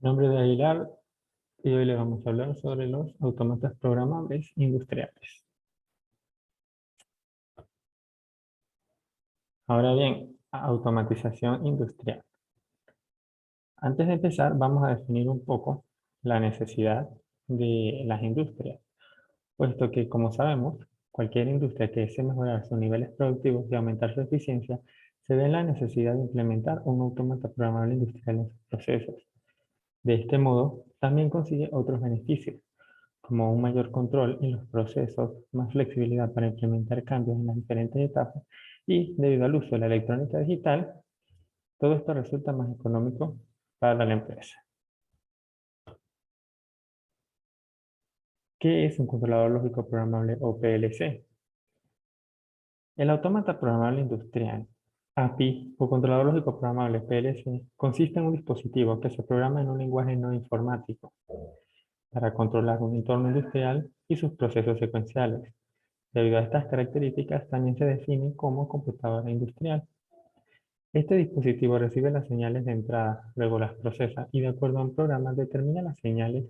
Nombre de Aguilar y hoy le vamos a hablar sobre los autómatas programables industriales. Ahora bien, automatización industrial. Antes de empezar, vamos a definir un poco la necesidad de las industrias, puesto que, como sabemos, cualquier industria que desee mejorar sus niveles productivos y aumentar su eficiencia, se ve en la necesidad de implementar un autómata programable industrial en sus procesos. De este modo, también consigue otros beneficios, como un mayor control en los procesos, más flexibilidad para implementar cambios en las diferentes etapas y, debido al uso de la electrónica digital, todo esto resulta más económico para la empresa. ¿Qué es un controlador lógico programable o PLC? El autómata programable industrial, API o controlador lógico programable PLC, consiste en un dispositivo que se programa en un lenguaje no informático para controlar un entorno industrial y sus procesos secuenciales. Debido a estas características, también se define como computadora industrial. Este dispositivo recibe las señales de entrada, luego las procesa y de acuerdo a un programa determina las señales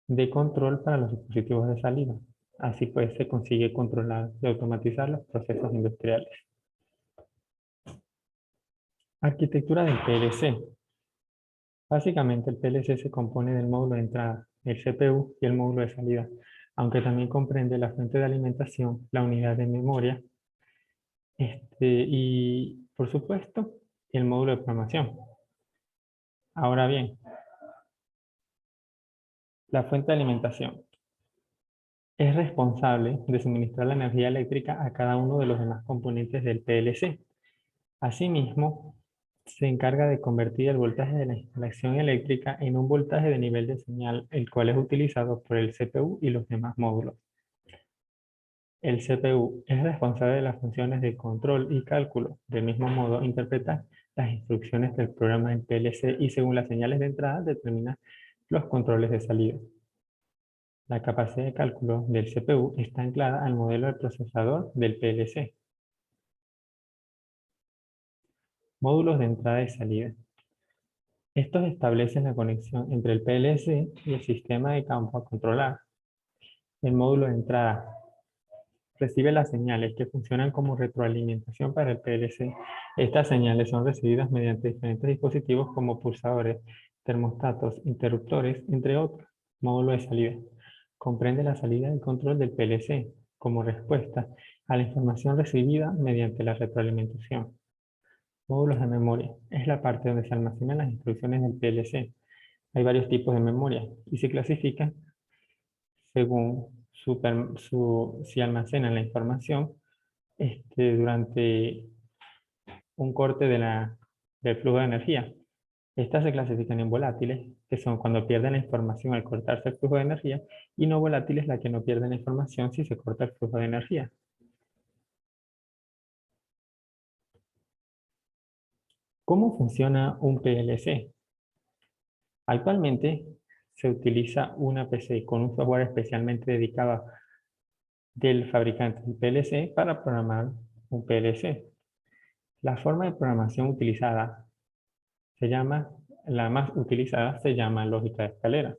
de control para los dispositivos de salida. Así pues, se consigue controlar y automatizar los procesos industriales. Arquitectura del PLC. Básicamente, el PLC se compone del módulo de entrada, el CPU y el módulo de salida, aunque también comprende la fuente de alimentación, la unidad de memoria, y, por supuesto, el módulo de programación. Ahora bien, la fuente de alimentación es responsable de suministrar la energía eléctrica a cada uno de los demás componentes del PLC. Asimismo, se encarga de convertir el voltaje de la instalación eléctrica en un voltaje de nivel de señal, el cual es utilizado por el CPU y los demás módulos. El CPU es responsable de las funciones de control y cálculo. Del mismo modo, interpreta las instrucciones del programa del PLC y según las señales de entrada determina los controles de salida. La capacidad de cálculo del CPU está anclada al modelo del procesador del PLC. Módulos de entrada y salida. Estos establecen la conexión entre el PLC y el sistema de campo a controlar. El módulo de entrada recibe las señales que funcionan como retroalimentación para el PLC. Estas señales son recibidas mediante diferentes dispositivos como pulsadores, termostatos, interruptores, entre otros. Módulo de salida. Comprende la salida de control del PLC como respuesta a la información recibida mediante la retroalimentación. Módulos de memoria. Es la parte donde se almacenan las instrucciones del PLC. Hay varios tipos de memoria y se clasifican según si almacenan la información durante un corte del flujo de energía. Estas se clasifican en volátiles, que son cuando pierden la información al cortarse el flujo de energía, y no volátiles, la que no pierden la información si se corta el flujo de energía. ¿Cómo funciona un PLC? Actualmente se utiliza una PC con un software especialmente dedicado del fabricante del PLC para programar un PLC. La forma de programación utilizada la más utilizada se llama lógica de escalera.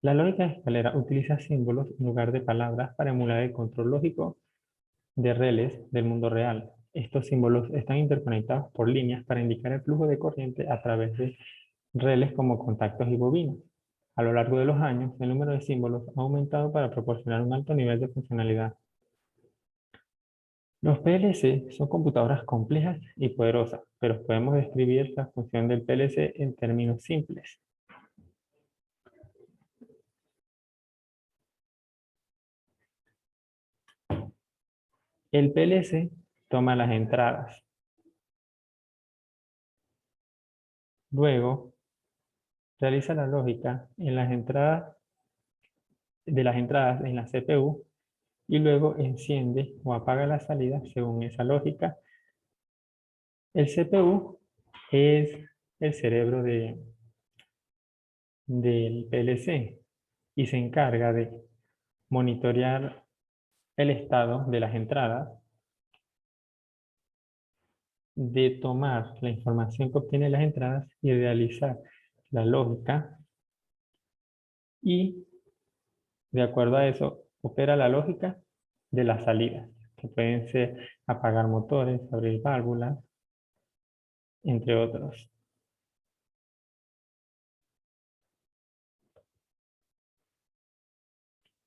La lógica de escalera utiliza símbolos en lugar de palabras para emular el control lógico de relés del mundo real. Estos símbolos están interconectados por líneas para indicar el flujo de corriente a través de relés como contactos y bobinas. A lo largo de los años, el número de símbolos ha aumentado para proporcionar un alto nivel de funcionalidad. Los PLC son computadoras complejas y poderosas, pero podemos describir la función del PLC en términos simples. El PLC toma las entradas. Luego, realiza la lógica en las entradas en la CPU y luego enciende o apaga la salida según esa lógica. El CPU es el cerebro del PLC y se encarga de monitorear el estado de las entradas, de tomar la información que obtiene las entradas y realizar la lógica y de acuerdo a eso opera la lógica de las salidas, que pueden ser apagar motores, abrir válvulas, entre otros.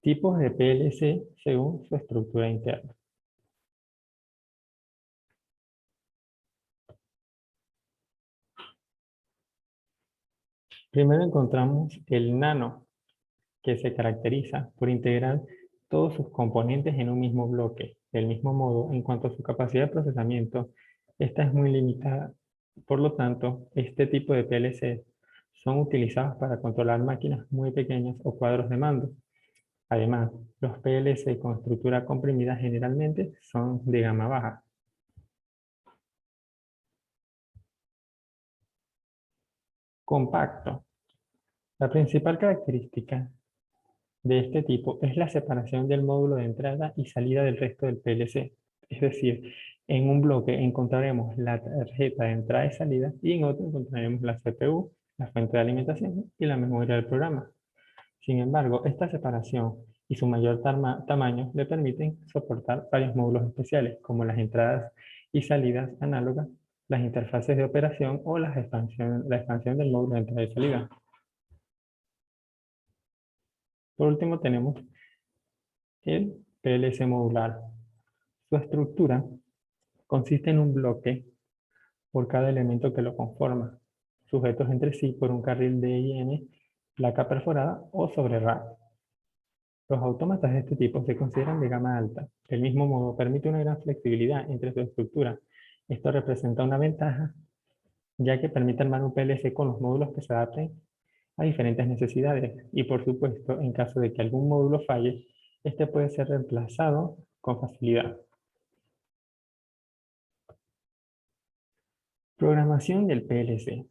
Tipos de PLC según su estructura interna. Primero encontramos el nano, que se caracteriza por integrar todos sus componentes en un mismo bloque. Del mismo modo, en cuanto a su capacidad de procesamiento, esta es muy limitada. Por lo tanto, este tipo de PLC son utilizados para controlar máquinas muy pequeñas o cuadros de mando. Además, los PLC con estructura comprimida generalmente son de gama baja. Compacto. La principal característica de este tipo es la separación del módulo de entrada y salida del resto del PLC. Es decir, en un bloque encontraremos la tarjeta de entrada y salida y en otro encontraremos la CPU, la fuente de alimentación y la memoria del programa. Sin embargo, esta separación y su mayor tamaño le permiten soportar varios módulos especiales, como las entradas y salidas análogas, las interfaces de operación o la expansión del módulo de entrada y salida. Por último, tenemos el PLC modular. Su estructura consiste en un bloque por cada elemento que lo conforma, sujetos entre sí por un carril de I/N, placa perforada o sobre rack. Los autómatas de este tipo se consideran de gama alta. Del mismo modo, permite una gran flexibilidad entre su estructura. Esto representa una ventaja, ya que permite armar un PLC con los módulos que se adapten a diferentes necesidades. Y por supuesto, en caso de que algún módulo falle, este puede ser reemplazado con facilidad. Programación del PLC.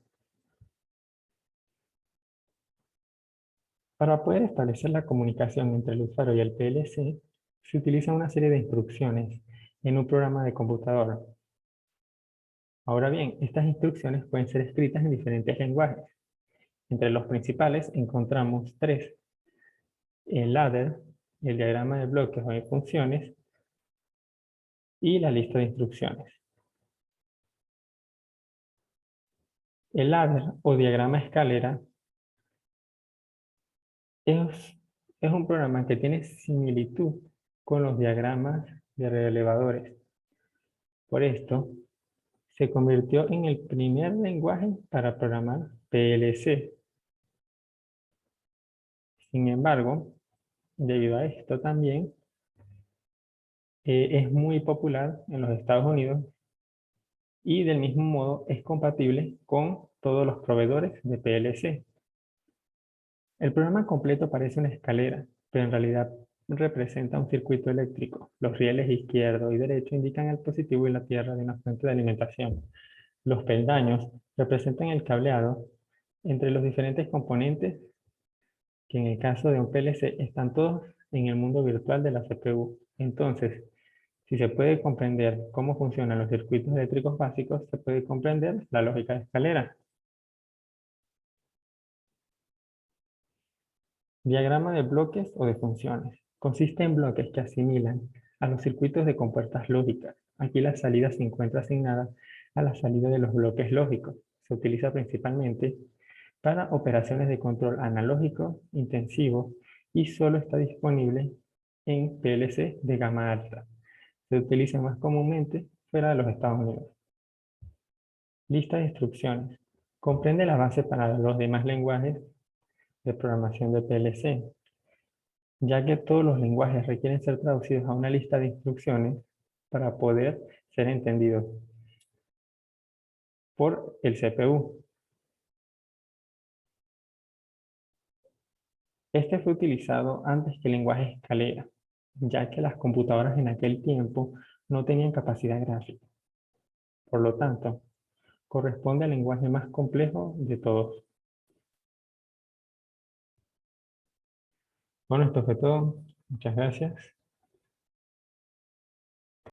Para poder establecer la comunicación entre el usuario y el PLC, se utiliza una serie de instrucciones en un programa de computador. Ahora bien, estas instrucciones pueden ser escritas en diferentes lenguajes. Entre los principales encontramos tres: el ladder, el diagrama de bloques o de funciones, y la lista de instrucciones. El ladder o diagrama escalera es un programa que tiene similitud con los diagramas de relevadores. Por esto, se convirtió en el primer lenguaje para programar PLC. Sin embargo, debido a esto también, es muy popular en los Estados Unidos y del mismo modo es compatible con todos los proveedores de PLC. El programa completo parece una escalera, pero en realidad representa un circuito eléctrico. Los rieles izquierdo y derecho indican el positivo y la tierra de una fuente de alimentación. Los peldaños representan el cableado entre los diferentes componentes que en el caso de un PLC están todos en el mundo virtual de la CPU. Entonces, si se puede comprender cómo funcionan los circuitos eléctricos básicos, se puede comprender la lógica de escalera. Diagrama de bloques o de funciones. Consiste en bloques que asimilan a los circuitos de compuertas lógicas. Aquí la salida se encuentra asignada a la salida de los bloques lógicos. Se utiliza principalmente para operaciones de control analógico intensivo y solo está disponible en PLC de gama alta. Se utiliza más comúnmente fuera de los Estados Unidos. Lista de instrucciones. Comprende la base para los demás lenguajes de programación de PLC, ya que todos los lenguajes requieren ser traducidos a una lista de instrucciones para poder ser entendidos por el CPU. Este fue utilizado antes que el lenguaje escalera, ya que las computadoras en aquel tiempo no tenían capacidad gráfica. Por lo tanto, corresponde al lenguaje más complejo de todos. Bueno, esto fue todo. Muchas gracias.